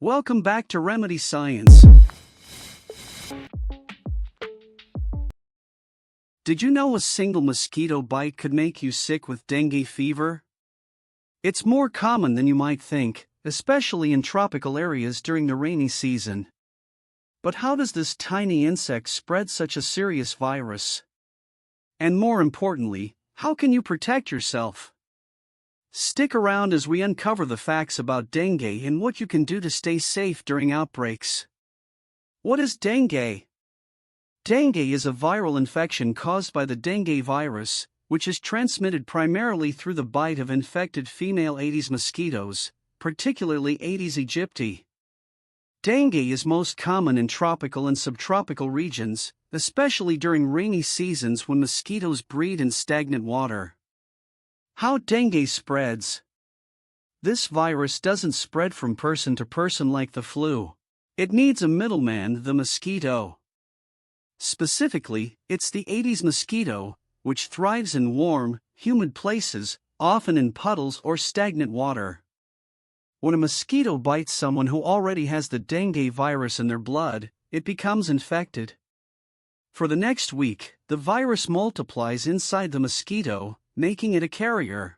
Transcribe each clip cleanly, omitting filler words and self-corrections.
Welcome back to Remedy Science. Did you know a single mosquito bite could make you sick with dengue fever? It's more common than you might think, especially in tropical areas during the rainy season. But how does this tiny insect spread such a serious virus? And more importantly, how can you protect yourself? Stick around as we uncover the facts about dengue and what you can do to stay safe during outbreaks. What is dengue? Dengue is a viral infection caused by the dengue virus, which is transmitted primarily through the bite of infected female Aedes mosquitoes, particularly Aedes aegypti. Dengue is most common in tropical and subtropical regions, especially during rainy seasons when mosquitoes breed in stagnant water. How dengue spreads. This virus doesn't spread from person to person like the flu. It needs a middleman, the mosquito. Specifically, it's the Aedes mosquito, which thrives in warm, humid places, often in puddles or stagnant water. When a mosquito bites someone who already has the dengue virus in their blood, it becomes infected. For the next week, the virus multiplies inside the mosquito, making it a carrier.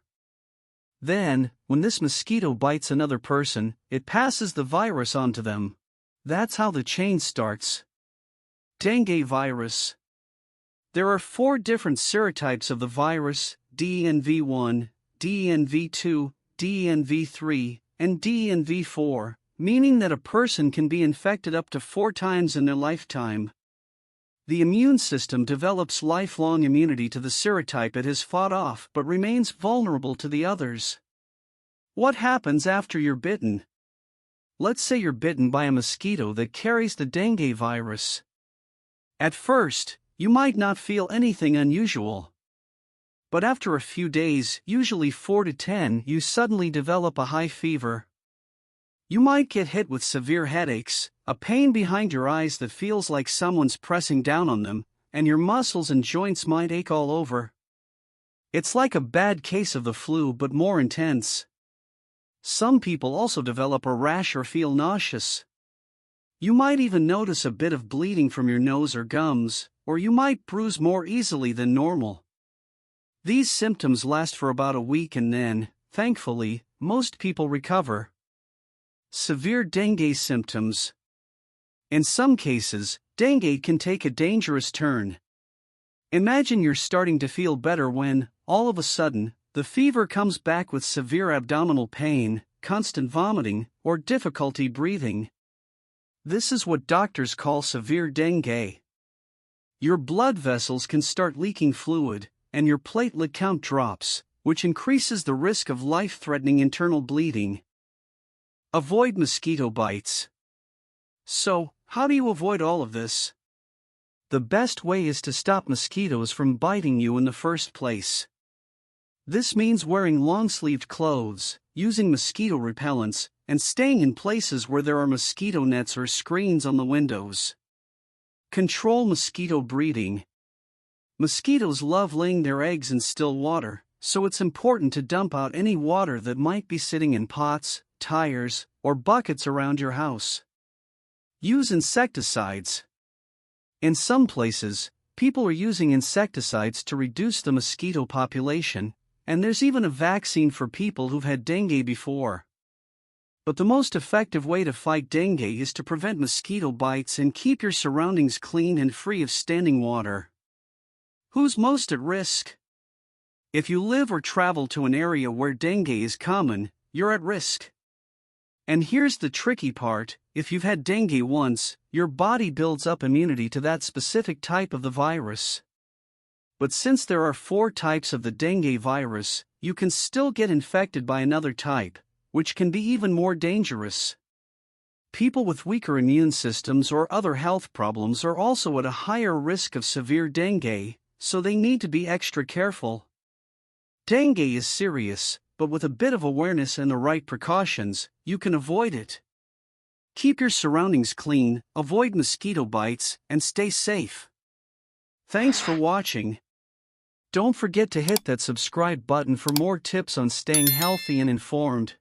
Then, when this mosquito bites another person, it passes the virus on to them. That's how the chain starts. Dengue virus. There are 4 different serotypes of the virus: DNV1, DNV2, DNV3, and DNV4, meaning that a person can be infected up to 4 times in their lifetime. The immune system develops lifelong immunity to the serotype it has fought off but remains vulnerable to the others. What happens after you're bitten? Let's say you're bitten by a mosquito that carries the dengue virus. At first, you might not feel anything unusual. But after a few days, usually 4 to 10, you suddenly develop a high fever. You might get hit with severe headaches, a pain behind your eyes that feels like someone's pressing down on them, and your muscles and joints might ache all over. It's like a bad case of the flu but more intense. Some people also develop a rash or feel nauseous. You might even notice a bit of bleeding from your nose or gums, or you might bruise more easily than normal. These symptoms last for about a week and then, thankfully, most people recover. Severe dengue symptoms. In some cases, dengue can take a dangerous turn. Imagine you're starting to feel better when, all of a sudden, the fever comes back with severe abdominal pain, constant vomiting, or difficulty breathing. This is what doctors call severe dengue. Your blood vessels can start leaking fluid, and your platelet count drops, which increases the risk of life-threatening internal bleeding. Avoid mosquito bites. So, how do you avoid all of this? The best way is to stop mosquitoes from biting you in the first place. This means wearing long-sleeved clothes, using mosquito repellents, and staying in places where there are mosquito nets or screens on the windows. Control mosquito breeding. Mosquitoes love laying their eggs in still water, so it's important to dump out any water that might be sitting in pots, tires, or buckets around your house. Use insecticides. In some places, people are using insecticides to reduce the mosquito population, and there's even a vaccine for people who've had dengue before. But the most effective way to fight dengue is to prevent mosquito bites and keep your surroundings clean and free of standing water. Who's most at risk? If you live or travel to an area where dengue is common, you're at risk. And here's the tricky part: if you've had dengue once, your body builds up immunity to that specific type of the virus. But since there are 4 types of the dengue virus, you can still get infected by another type, which can be even more dangerous. People with weaker immune systems or other health problems are also at a higher risk of severe dengue, so they need to be extra careful. Dengue is serious, but with a bit of awareness and the right precautions, you can avoid it. Keep your surroundings clean, avoid mosquito bites, and stay safe. Thanks for watching. Don't forget to hit that subscribe button for more tips on staying healthy and informed.